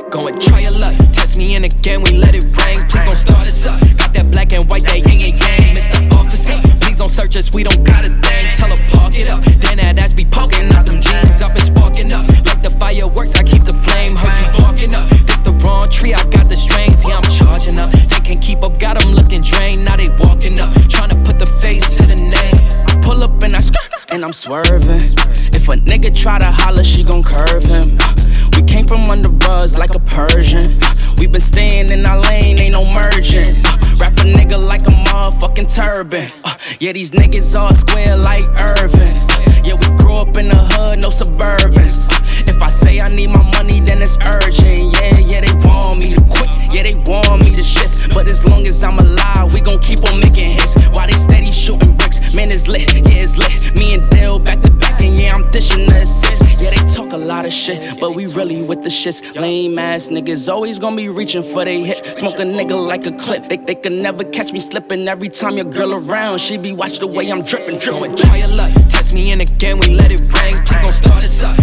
Go and try your luck. Test me in again, we let it rain. Please don't start us up. Got that black and white, that yin and yang. Mr. Officer, please don't search us, we don't got a thing. Tell her park it up. Then that ass be poking out them jeans up and sparking up. Like the fireworks, I keep the flame. Heard you barking up. It's the wrong tree, I got the strings. Yeah, I'm charging up. They can't keep up, got them looking drained. Now they walking up, trying to put the face to the name. Pull up and I and I'm swerving. If a nigga try to holler, she gon' curve him. We came from under rugs like a Persian. We been staying in our lane, ain't no merging. Wrap a nigga like a motherfucking turban. Yeah, these niggas all square like Irvin. Yeah, we grew up in the hood, no Suburbans. If I say I need my money, then it's urgent. Yeah, they want me to quit. Yeah, they want me to shift. But as long as I'm alive, we gon' keep on making hits. While they steady shooting bricks, man, it's lit. Yeah, it's lit. Me and Dale back to back, and yeah, I'm dishing the assist. Yeah, they talk a lot of shit, but we really with the shits. Lame ass niggas always gon' be reaching for they hit. Smoke a nigga like a clip. They can never catch me slipping. Every time your girl around, she be watch the way I'm dripping. Go and try your luck. Test me in again, we let it rain. Please don't start us up.